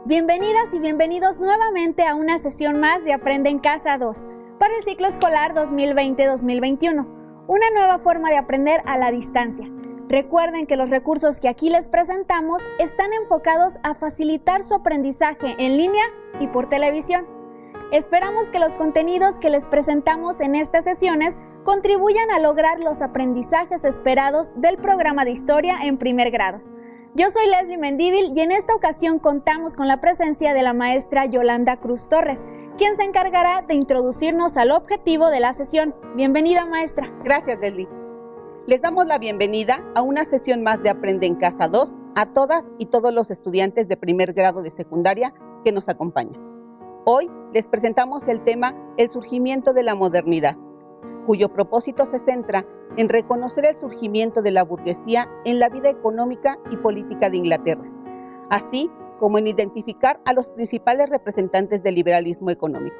Bienvenidas y bienvenidos nuevamente a una sesión más de Aprende en Casa 2 para el ciclo escolar 2020-2021, una nueva forma de aprender a la distancia. Recuerden que los recursos que aquí les presentamos están enfocados a facilitar su aprendizaje en línea y por televisión. Esperamos que los contenidos que les presentamos en estas sesiones contribuyan a lograr los aprendizajes esperados del programa de historia en primer grado. Yo soy Leslie Mendívil y en esta ocasión contamos con la presencia de la maestra Yolanda Cruz Torres, quien se encargará de introducirnos al objetivo de la sesión. Bienvenida, maestra. Gracias, Leslie. Les damos la bienvenida a una sesión más de Aprende en Casa 2 a todas y todos los estudiantes de primer grado de secundaria que nos acompañan. Hoy les presentamos el tema El surgimiento de la modernidad, cuyo propósito se centra en reconocer el surgimiento de la burguesía en la vida económica y política de Inglaterra, así como en identificar a los principales representantes del liberalismo económico.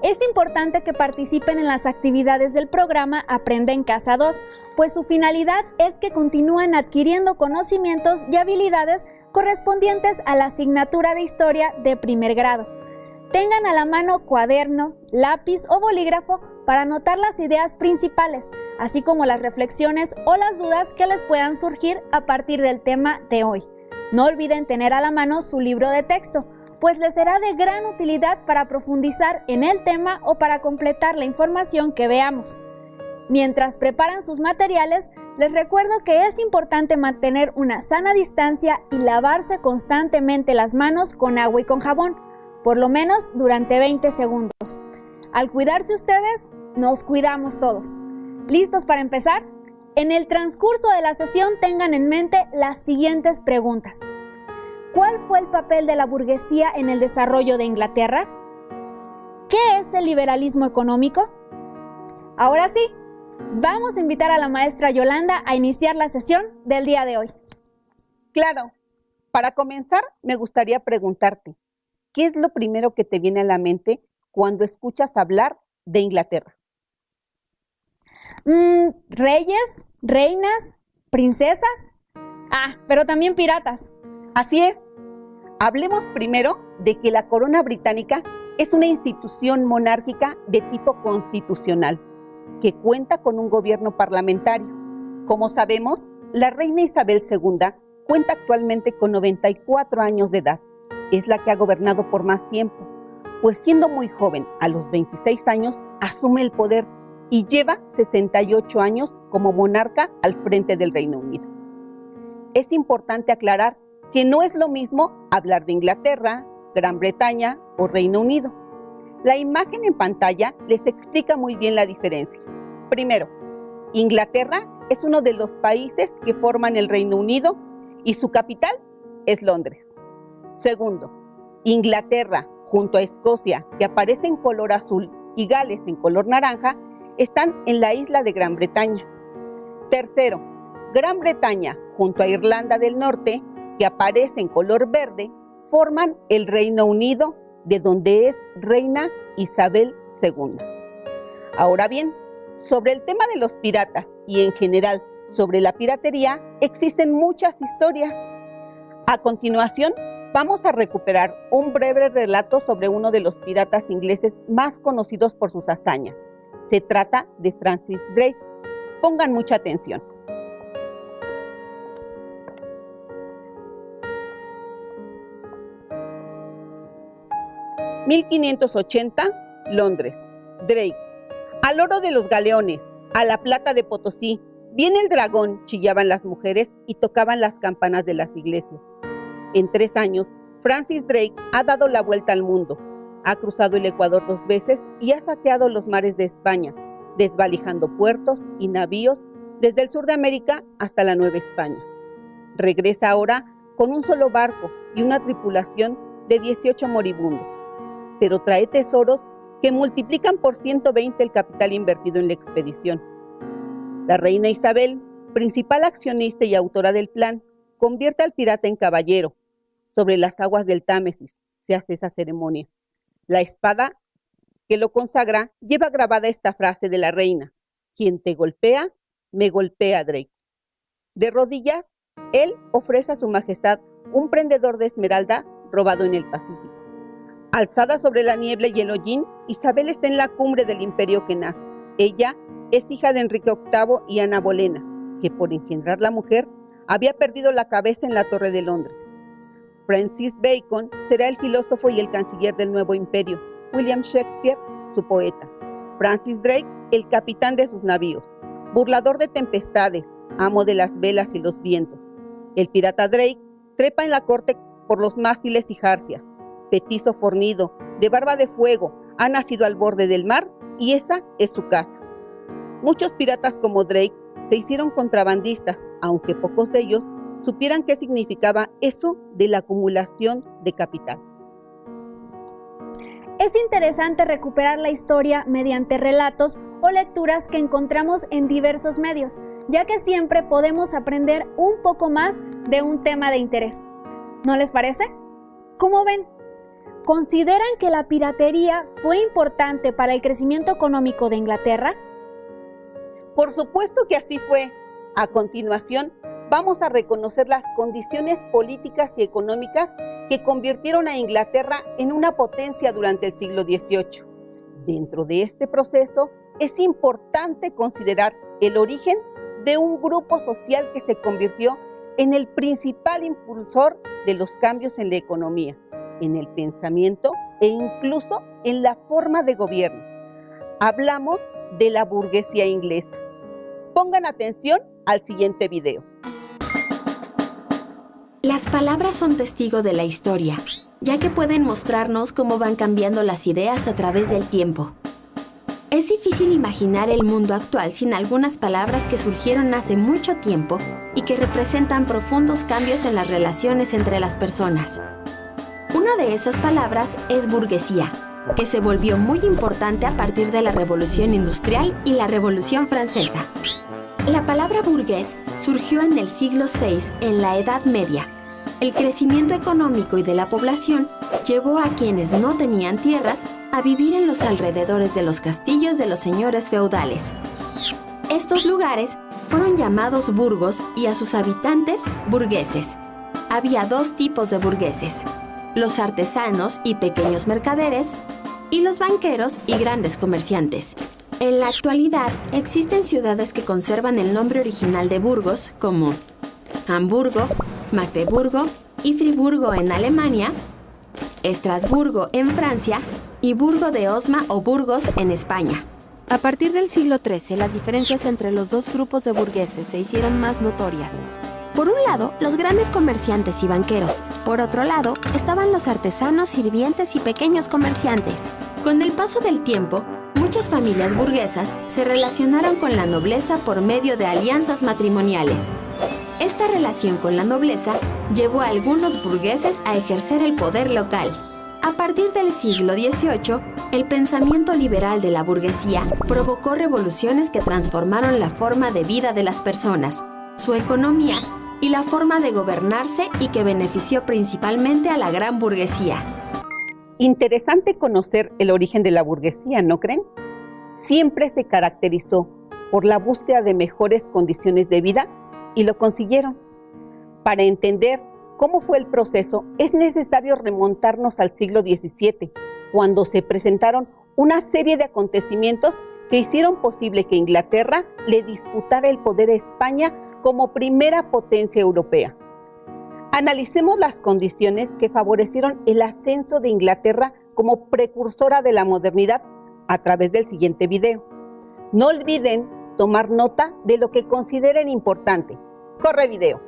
Es importante que participen en las actividades del programa Aprende en Casa 2, pues su finalidad es que continúen adquiriendo conocimientos y habilidades correspondientes a la asignatura de historia de primer grado. Tengan a la mano cuaderno, lápiz o bolígrafo para anotar las ideas principales, así como las reflexiones o las dudas que les puedan surgir a partir del tema de hoy. No olviden tener a la mano su libro de texto, pues les será de gran utilidad para profundizar en el tema o para completar la información que veamos. Mientras preparan sus materiales, les recuerdo que es importante mantener una sana distancia y lavarse constantemente las manos con agua y con jabón, por lo menos durante 20 segundos. Al cuidarse ustedes, nos cuidamos todos. ¿Listos para empezar? En el transcurso de la sesión tengan en mente las siguientes preguntas. ¿Cuál fue el papel de la burguesía en el desarrollo de Inglaterra? ¿Qué es el liberalismo económico? Ahora sí, vamos a invitar a la maestra Yolanda a iniciar la sesión del día de hoy. Claro, para comenzar me gustaría preguntarte, ¿qué es lo primero que te viene a la mente cuando escuchas hablar de Inglaterra? Reyes, reinas, princesas. Pero también piratas. Así es. Hablemos primero de que la corona británica es una institución monárquica de tipo constitucional, que cuenta con un gobierno parlamentario. Como sabemos, la reina Isabel II cuenta actualmente con 94 años de edad. Es la que ha gobernado por más tiempo, pues siendo muy joven, a los 26 años, asume el poder y lleva 68 años como monarca al frente del Reino Unido. Es importante aclarar que no es lo mismo hablar de Inglaterra, Gran Bretaña o Reino Unido. La imagen en pantalla les explica muy bien la diferencia. Primero, Inglaterra es uno de los países que forman el Reino Unido y su capital es Londres. Segundo, Inglaterra junto a Escocia, que aparece en color azul, y Gales en color naranja, están en la isla de Gran Bretaña. Tercero, Gran Bretaña junto a Irlanda del Norte, que aparece en color verde, forman el Reino Unido, de donde es reina Isabel II. Ahora bien, sobre el tema de los piratas y en general sobre la piratería, existen muchas historias. A continuación, vamos a recuperar un breve relato sobre uno de los piratas ingleses más conocidos por sus hazañas. Se trata de Francis Drake. Pongan mucha atención. «1580, Londres. Drake. Al oro de los galeones, a la plata de Potosí, viene el dragón», chillaban las mujeres y tocaban las campanas de las iglesias. En 3 años, Francis Drake ha dado la vuelta al mundo, ha cruzado el Ecuador 2 veces y ha saqueado los mares de España, desvalijando puertos y navíos desde el sur de América hasta la Nueva España. Regresa ahora con un solo barco y una tripulación de 18 moribundos, pero trae tesoros que multiplican por 120 el capital invertido en la expedición. La reina Isabel, principal accionista y autora del plan, convierte al pirata en caballero. Sobre las aguas del Támesis se hace esa ceremonia. La espada que lo consagra lleva grabada esta frase de la reina: «Quien te golpea, me golpea, Drake». De rodillas, él ofrece a su majestad un prendedor de esmeralda robado en el Pacífico. Alzada sobre la niebla y el hollín, Isabel está en la cumbre del imperio que nace. Ella es hija de Enrique VIII y Ana Bolena, que por engendrar la mujer había perdido la cabeza en la Torre de Londres. Francis Bacon será el filósofo y el canciller del nuevo imperio. William Shakespeare, su poeta. Francis Drake, el capitán de sus navíos. Burlador de tempestades, amo de las velas y los vientos. El pirata Drake trepa en la corte por los mástiles y jarcias. Petizo fornido, de barba de fuego, ha nacido al borde del mar y esa es su casa. Muchos piratas como Drake se hicieron contrabandistas, aunque pocos de ellos supieran qué significaba eso de la acumulación de capital. Es interesante recuperar la historia mediante relatos o lecturas que encontramos en diversos medios, ya que siempre podemos aprender un poco más de un tema de interés. ¿No les parece? ¿Cómo ven? ¿Consideran que la piratería fue importante para el crecimiento económico de Inglaterra? Por supuesto que así fue. A continuación, vamos a reconocer las condiciones políticas y económicas que convirtieron a Inglaterra en una potencia durante el siglo XVIII. Dentro de este proceso, es importante considerar el origen de un grupo social que se convirtió en el principal impulsor de los cambios en la economía, en el pensamiento e incluso en la forma de gobierno. Hablamos de la burguesía inglesa. Pongan atención al siguiente video. Las palabras son testigo de la historia, ya que pueden mostrarnos cómo van cambiando las ideas a través del tiempo. Es difícil imaginar el mundo actual sin algunas palabras que surgieron hace mucho tiempo y que representan profundos cambios en las relaciones entre las personas. Una de esas palabras es burguesía, que se volvió muy importante a partir de la Revolución Industrial y la Revolución Francesa. La palabra burgués surgió en el siglo VI, en la Edad Media. El crecimiento económico y de la población llevó a quienes no tenían tierras a vivir en los alrededores de los castillos de los señores feudales. Estos lugares fueron llamados burgos y a sus habitantes burgueses. Había dos tipos de burgueses: los artesanos y pequeños mercaderes, y los banqueros y grandes comerciantes. En la actualidad, existen ciudades que conservan el nombre original de Burgos, como Hamburgo, Magdeburgo y Friburgo en Alemania, Estrasburgo en Francia y Burgo de Osma o Burgos en España. A partir del siglo XIII, las diferencias entre los dos grupos de burgueses se hicieron más notorias. Por un lado, los grandes comerciantes y banqueros. Por otro lado, estaban los artesanos, sirvientes y pequeños comerciantes. Con el paso del tiempo, muchas familias burguesas se relacionaron con la nobleza por medio de alianzas matrimoniales. Esta relación con la nobleza llevó a algunos burgueses a ejercer el poder local. A partir del siglo XVIII, el pensamiento liberal de la burguesía provocó revoluciones que transformaron la forma de vida de las personas, su economía y la forma de gobernarse, y que benefició principalmente a la gran burguesía. Interesante conocer el origen de la burguesía, ¿no creen? Siempre se caracterizó por la búsqueda de mejores condiciones de vida y lo consiguieron. Para entender cómo fue el proceso, es necesario remontarnos al siglo XVII, cuando se presentaron una serie de acontecimientos que hicieron posible que Inglaterra le disputara el poder a España como primera potencia europea. Analicemos las condiciones que favorecieron el ascenso de Inglaterra como precursora de la modernidad a través del siguiente video. No olviden tomar nota de lo que consideren importante. ¡Corre video!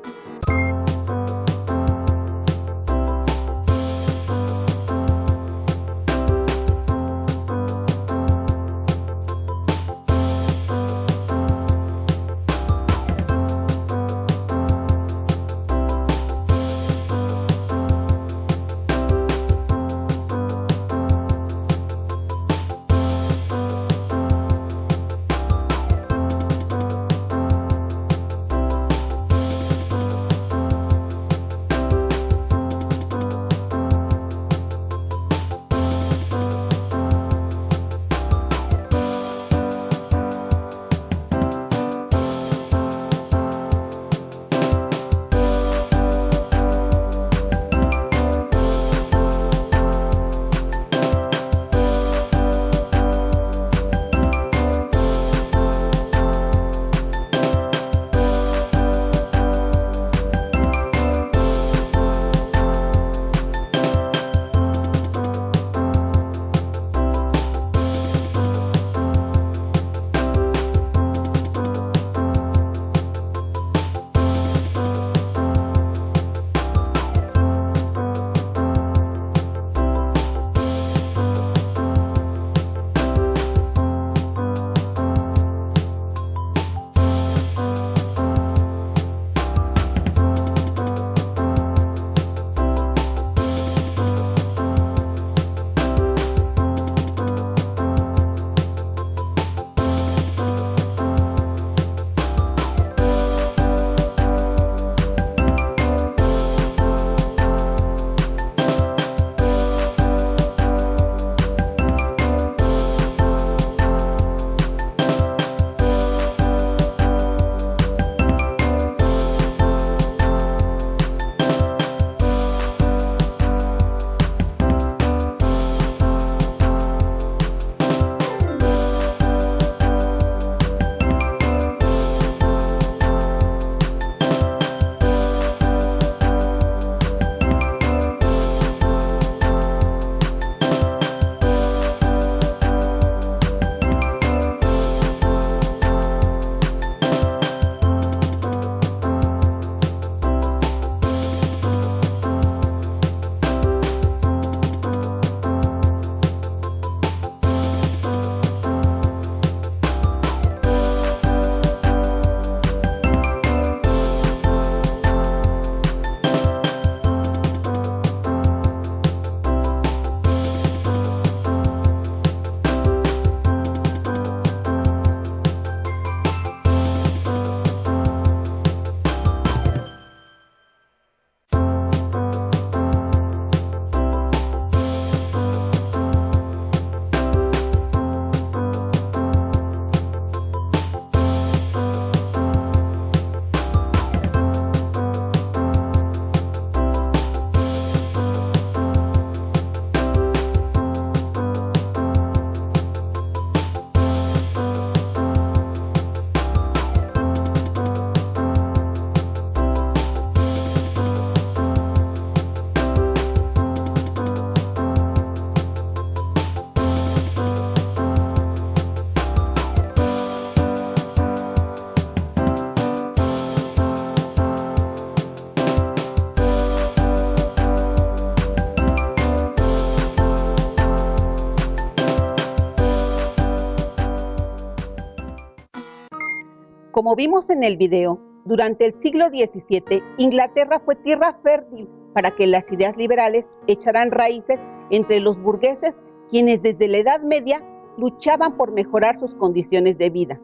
Como vimos en el video, durante el siglo XVII, Inglaterra fue tierra fértil para que las ideas liberales echaran raíces entre los burgueses, quienes desde la Edad Media luchaban por mejorar sus condiciones de vida,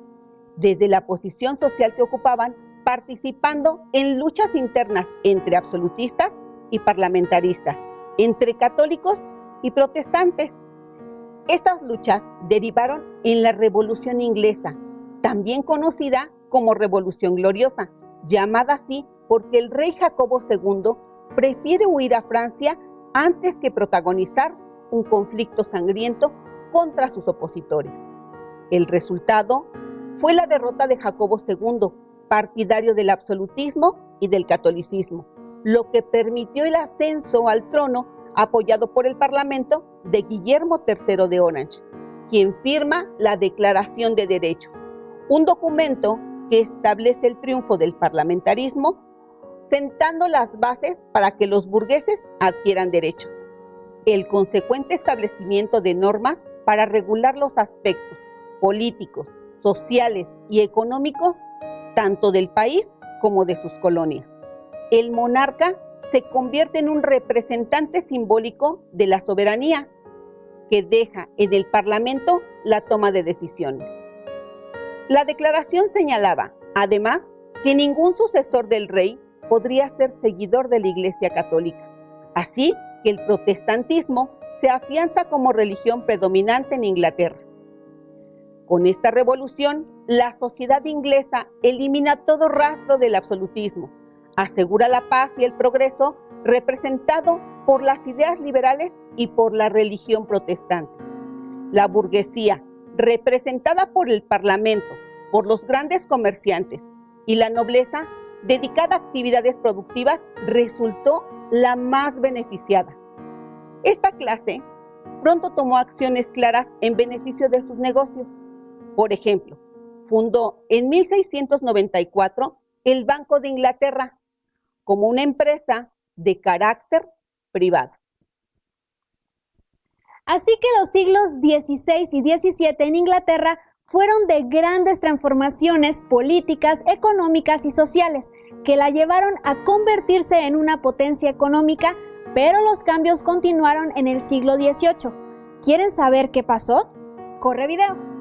desde la posición social que ocupaban, participando en luchas internas entre absolutistas y parlamentaristas, entre católicos y protestantes. Estas luchas derivaron en la Revolución Inglesa, también conocida como Revolución Gloriosa, llamada así porque el rey Jacobo II prefiere huir a Francia antes que protagonizar un conflicto sangriento contra sus opositores. El resultado fue la derrota de Jacobo II, partidario del absolutismo y del catolicismo, lo que permitió el ascenso al trono apoyado por el Parlamento de Guillermo III de Orange, quien firma la Declaración de Derechos, un documento que establece el triunfo del parlamentarismo, sentando las bases para que los burgueses adquieran derechos. El consecuente establecimiento de normas para regular los aspectos políticos, sociales y económicos tanto del país como de sus colonias. El monarca se convierte en un representante simbólico de la soberanía que deja en el Parlamento la toma de decisiones. La declaración señalaba, además, que ningún sucesor del rey podría ser seguidor de la Iglesia Católica, así que el protestantismo se afianza como religión predominante en Inglaterra. Con esta revolución, la sociedad inglesa elimina todo rastro del absolutismo, asegura la paz y el progreso representado por las ideas liberales y por la religión protestante. La burguesía, representada por el Parlamento, por los grandes comerciantes y la nobleza, dedicada a actividades productivas, resultó la más beneficiada. Esta clase pronto tomó acciones claras en beneficio de sus negocios. Por ejemplo, fundó en 1694 el Banco de Inglaterra como una empresa de carácter privado. Así que los siglos XVI y XVII en Inglaterra fueron de grandes transformaciones políticas, económicas y sociales que la llevaron a convertirse en una potencia económica, pero los cambios continuaron en el siglo XVIII. ¿Quieren saber qué pasó? ¡Corre video!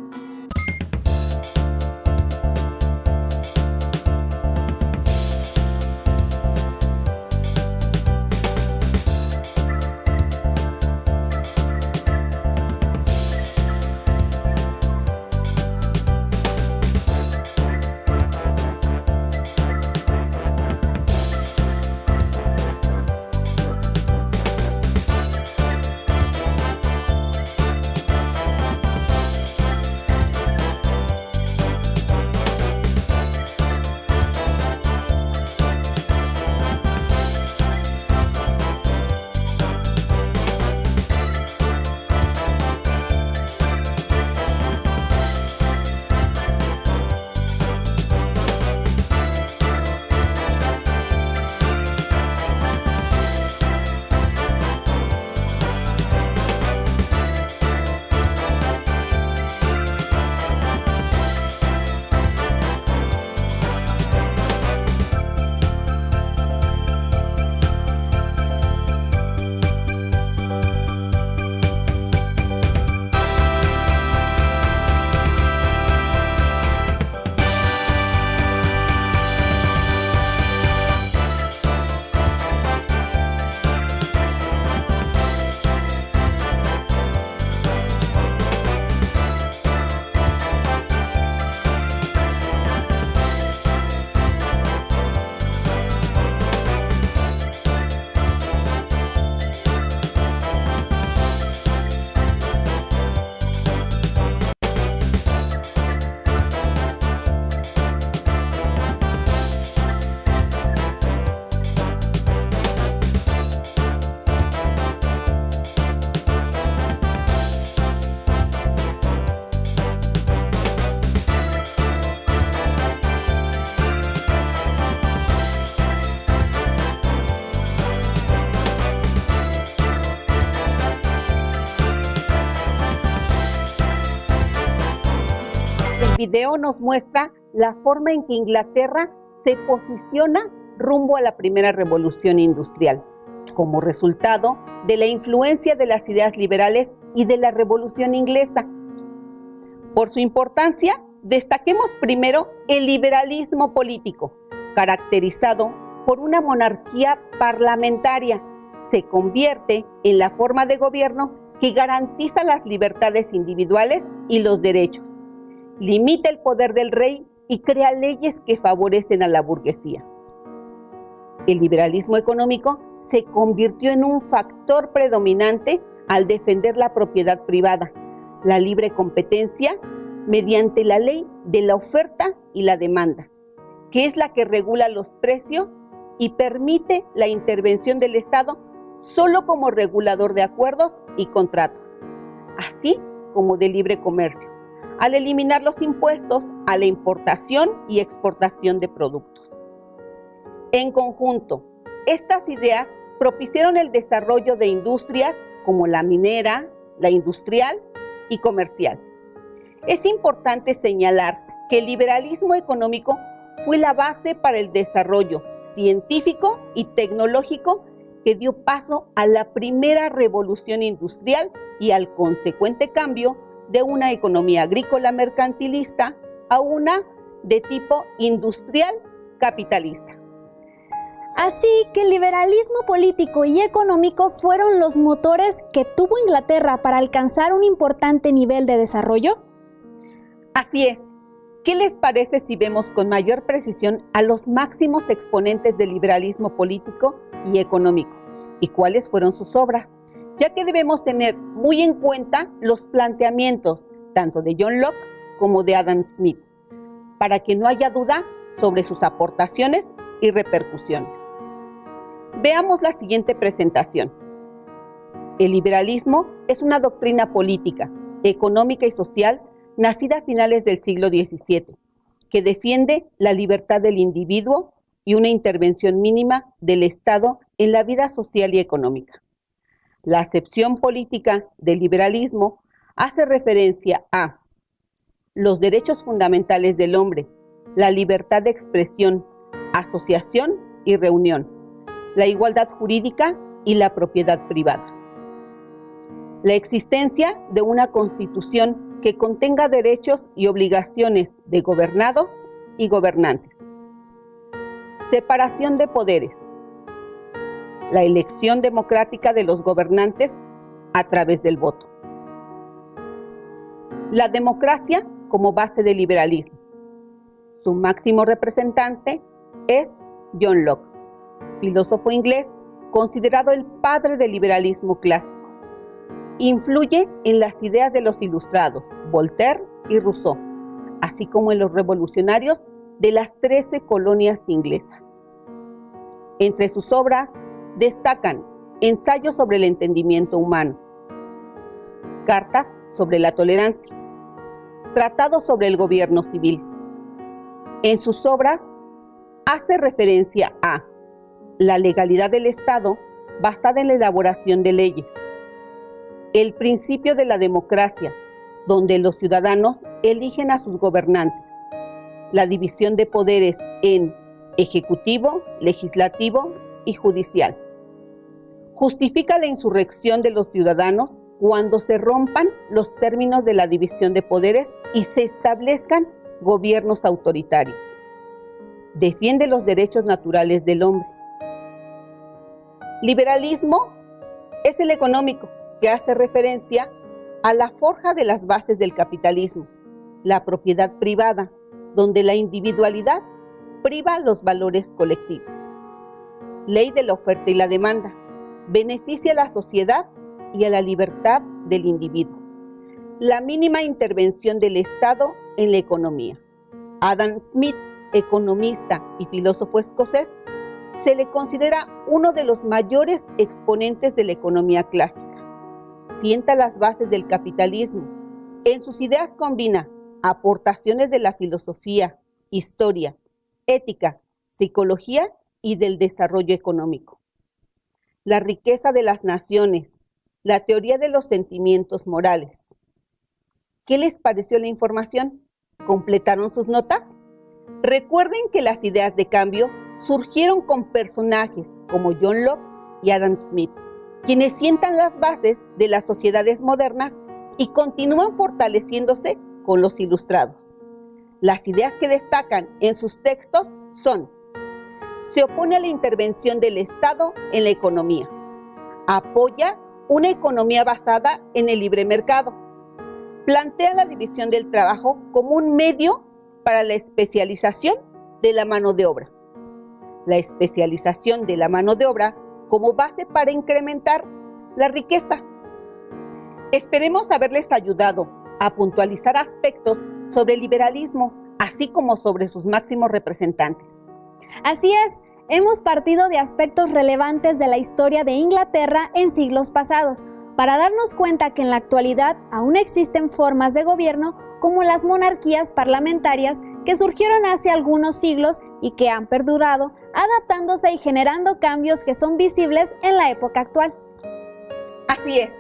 El video nos muestra la forma en que Inglaterra se posiciona rumbo a la primera revolución industrial, como resultado de la influencia de las ideas liberales y de la Revolución Inglesa. Por su importancia, destaquemos primero el liberalismo político, caracterizado por una monarquía parlamentaria. Se convierte en la forma de gobierno que garantiza las libertades individuales y los derechos, limita el poder del rey y crea leyes que favorecen a la burguesía. El liberalismo económico se convirtió en un factor predominante al defender la propiedad privada, la libre competencia, mediante la ley de la oferta y la demanda, que es la que regula los precios y permite la intervención del Estado solo como regulador de acuerdos y contratos, así como de libre comercio, al eliminar los impuestos a la importación y exportación de productos. En conjunto, estas ideas propiciaron el desarrollo de industrias como la minera, la industrial y comercial. Es importante señalar que el liberalismo económico fue la base para el desarrollo científico y tecnológico que dio paso a la primera revolución industrial y al consecuente cambio de una economía agrícola mercantilista a una de tipo industrial capitalista. Así que el liberalismo político y económico fueron los motores que tuvo Inglaterra para alcanzar un importante nivel de desarrollo. Así es. ¿Qué les parece si vemos con mayor precisión a los máximos exponentes del liberalismo político y económico y cuáles fueron sus obras? Ya que debemos tener muy en cuenta los planteamientos tanto de John Locke como de Adam Smith, para que no haya duda sobre sus aportaciones y repercusiones. Veamos la siguiente presentación. El liberalismo es una doctrina política, económica y social nacida a finales del siglo XVII, que defiende la libertad del individuo y una intervención mínima del Estado en la vida social y económica. La acepción política del liberalismo hace referencia a los derechos fundamentales del hombre, la libertad de expresión, asociación y reunión, la igualdad jurídica y la propiedad privada. La existencia de una constitución que contenga derechos y obligaciones de gobernados y gobernantes. Separación de poderes. La elección democrática de los gobernantes a través del voto. La democracia como base del liberalismo. Su máximo representante es John Locke, filósofo inglés considerado el padre del liberalismo clásico. Influye en las ideas de los ilustrados, Voltaire y Rousseau, así como en los revolucionarios de las 13 colonias inglesas. Entre sus obras destacan Ensayos sobre el entendimiento humano, Cartas sobre la tolerancia, Tratado sobre el gobierno civil. En sus obras hace referencia a la legalidad del Estado basada en la elaboración de leyes, el principio de la democracia, donde los ciudadanos eligen a sus gobernantes, la división de poderes en ejecutivo, legislativo y judicial. Justifica la insurrección de los ciudadanos cuando se rompan los términos de la división de poderes y se establezcan gobiernos autoritarios. Defiende los derechos naturales del hombre. Liberalismo es el económico, que hace referencia a la forja de las bases del capitalismo, la propiedad privada, donde la individualidad priva los valores colectivos. Ley de la oferta y la demanda, beneficia a la sociedad y a la libertad del individuo. La mínima intervención del Estado en la economía. Adam Smith, economista y filósofo escocés, se le considera uno de los mayores exponentes de la economía clásica. Sienta las bases del capitalismo. En sus ideas combina aportaciones de la filosofía, historia, ética, psicología y del desarrollo económico. La riqueza de las naciones, la teoría de los sentimientos morales. ¿Qué les pareció la información? ¿Completaron sus notas? Recuerden que las ideas de cambio surgieron con personajes como John Locke y Adam Smith, quienes sientan las bases de las sociedades modernas y continúan fortaleciéndose con los ilustrados. Las ideas que destacan en sus textos son: se opone a la intervención del Estado en la economía, apoya una economía basada en el libre mercado, plantea la división del trabajo como un medio para la especialización de la mano de obra. La especialización de la mano de obra como base para incrementar la riqueza. Esperemos haberles ayudado a puntualizar aspectos sobre el liberalismo, así como sobre sus máximos representantes. Así es, hemos partido de aspectos relevantes de la historia de Inglaterra en siglos pasados, para darnos cuenta que en la actualidad aún existen formas de gobierno como las monarquías parlamentarias que surgieron hace algunos siglos y que han perdurado, adaptándose y generando cambios que son visibles en la época actual. Así es,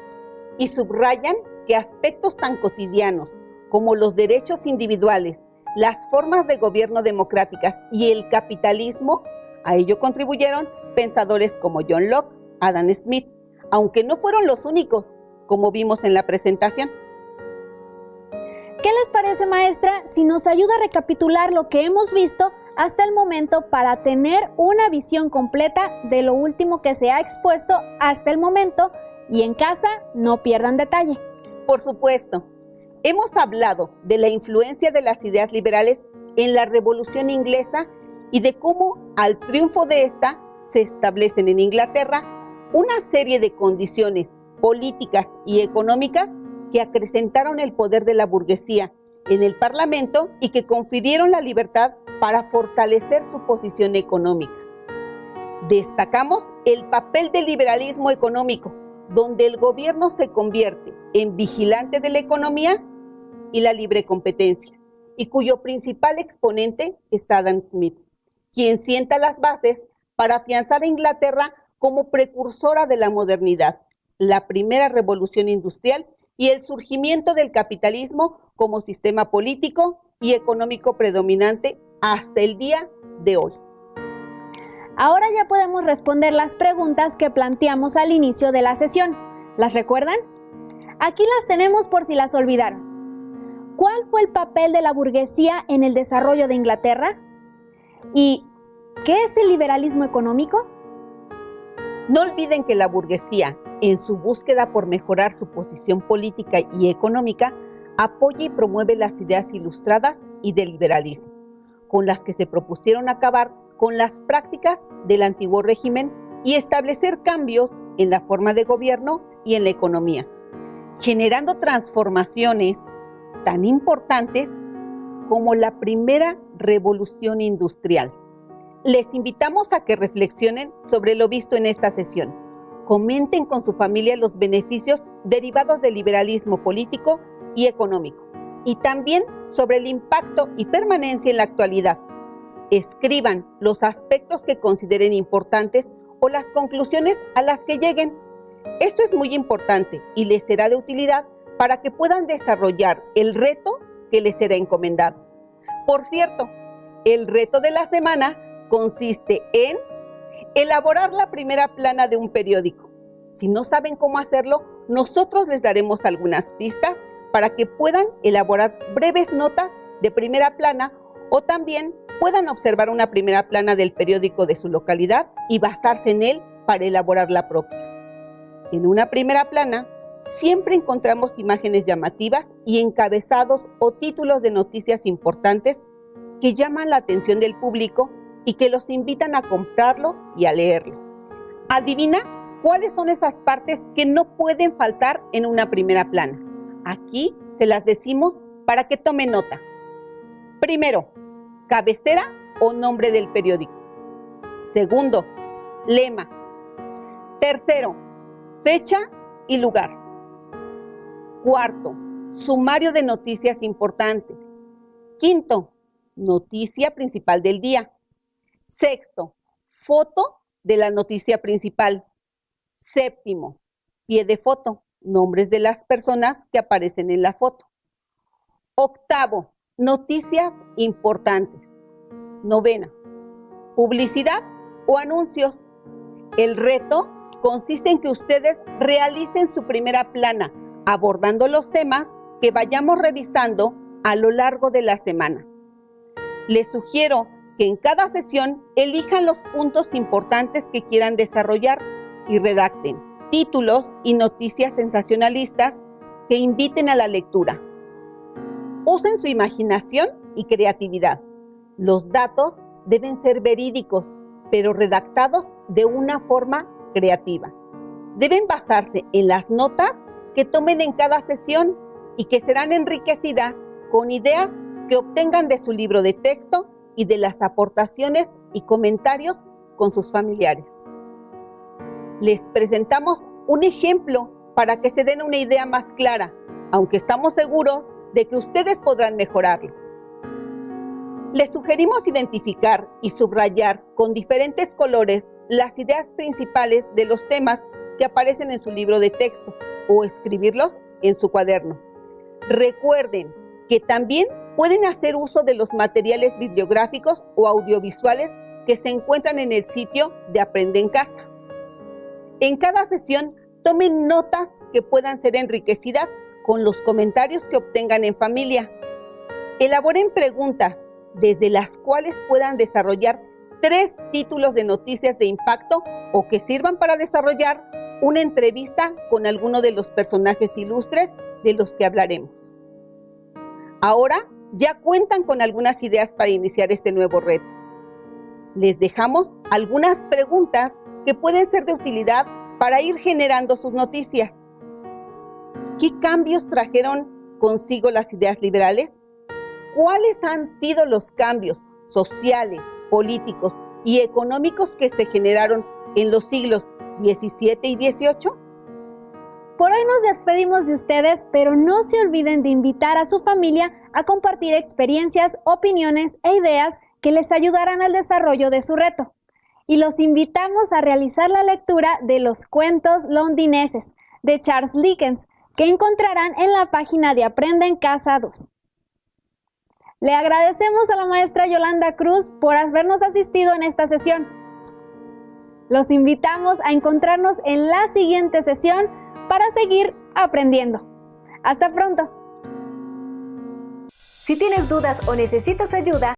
y subrayan que aspectos tan cotidianos como los derechos individuales, las formas de gobierno democráticas y el capitalismo, a ello contribuyeron pensadores como John Locke, Adam Smith, aunque no fueron los únicos, como vimos en la presentación. ¿Qué les parece, maestra, si nos ayuda a recapitular lo que hemos visto hasta el momento para tener una visión completa de lo último que se ha expuesto hasta el momento y en casa no pierdan detalle? Por supuesto, hemos hablado de la influencia de las ideas liberales en la Revolución Inglesa y de cómo al triunfo de esta se establecen en Inglaterra una serie de condiciones políticas y económicas que acrecentaron el poder de la burguesía en el Parlamento y que confirieron la libertad para fortalecer su posición económica. Destacamos el papel del liberalismo económico, donde el gobierno se convierte en vigilante de la economía y la libre competencia, y cuyo principal exponente es Adam Smith, quien sienta las bases para afianzar a Inglaterra como precursora de la modernidad, la primera revolución industrial y el surgimiento del capitalismo como sistema político y económico predominante hasta el día de hoy. Ahora ya podemos responder las preguntas que planteamos al inicio de la sesión. ¿Las recuerdan? Aquí las tenemos por si las olvidaron. ¿Cuál fue el papel de la burguesía en el desarrollo de Inglaterra? ¿Y qué es el liberalismo económico? No olviden que la burguesía, en su búsqueda por mejorar su posición política y económica, apoya y promueve las ideas ilustradas y del liberalismo, con las que se propusieron acabar con las prácticas del antiguo régimen y establecer cambios en la forma de gobierno y en la economía, generando transformaciones tan importantes como la primera revolución industrial. Les invitamos a que reflexionen sobre lo visto en esta sesión. Comenten con su familia los beneficios derivados del liberalismo político y económico, y también sobre el impacto y permanencia en la actualidad. Escriban los aspectos que consideren importantes o las conclusiones a las que lleguen. Esto es muy importante y les será de utilidad para que puedan desarrollar el reto que les será encomendado. Por cierto, el reto de la semana consiste en elaborar la primera plana de un periódico. Si no saben cómo hacerlo, nosotros les daremos algunas pistas para que puedan elaborar breves notas de primera plana o también puedan observar una primera plana del periódico de su localidad y basarse en él para elaborar la propia. En una primera plana siempre encontramos imágenes llamativas y encabezados o títulos de noticias importantes que llaman la atención del público y que los invitan a comprarlo y a leerlo. Adivina cuáles son esas partes que no pueden faltar en una primera plana. Aquí se las decimos para que tomen nota. Primero, cabecera o nombre del periódico. Segundo, lema. Tercero, fecha y lugar. Cuarto, sumario de noticias importantes. Quinto, noticia principal del día. Sexto, foto de la noticia principal. Séptimo, pie de foto, nombres de las personas que aparecen en la foto. Octavo, noticias importantes. Novena, publicidad o anuncios. El reto consiste en que ustedes realicen su primera plana, abordando los temas que vayamos revisando a lo largo de la semana. Les sugiero que en cada sesión elijan los puntos importantes que quieran desarrollar y redacten títulos y noticias sensacionalistas que inviten a la lectura. Usen su imaginación y creatividad. Los datos deben ser verídicos, pero redactados de una forma creativa. Deben basarse en las notas que tomen en cada sesión y que serán enriquecidas con ideas que obtengan de su libro de texto y de las aportaciones y comentarios con sus familiares. Les presentamos un ejemplo para que se den una idea más clara, aunque estamos seguros de que ustedes podrán mejorarlo. Les sugerimos identificar y subrayar con diferentes colores las ideas principales de los temas que aparecen en su libro de texto o escribirlos en su cuaderno. Recuerden que también pueden hacer uso de los materiales bibliográficos o audiovisuales que se encuentran en el sitio de Aprende en Casa. En cada sesión, tomen notas que puedan ser enriquecidas con los comentarios que obtengan en familia. Elaboren preguntas desde las cuales puedan desarrollar 3 títulos de noticias de impacto o que sirvan para desarrollar una entrevista con alguno de los personajes ilustres de los que hablaremos. Ahora ya cuentan con algunas ideas para iniciar este nuevo reto. Les dejamos algunas preguntas que pueden ser de utilidad para ir generando sus noticias. ¿Qué cambios trajeron consigo las ideas liberales? ¿Cuáles han sido los cambios sociales, políticos y económicos que se generaron en los siglos XVII y XVIII? Por hoy nos despedimos de ustedes, pero no se olviden de invitar a su familia a compartir experiencias, opiniones e ideas que les ayudarán al desarrollo de su reto. Y los invitamos a realizar la lectura de los cuentos londineses de Charles Dickens, que encontrarán en la página de Aprende en Casa 2. Le agradecemos a la maestra Yolanda Cruz por habernos asistido en esta sesión. Los invitamos a encontrarnos en la siguiente sesión para seguir aprendiendo. ¡Hasta pronto! Si tienes dudas o necesitas ayuda,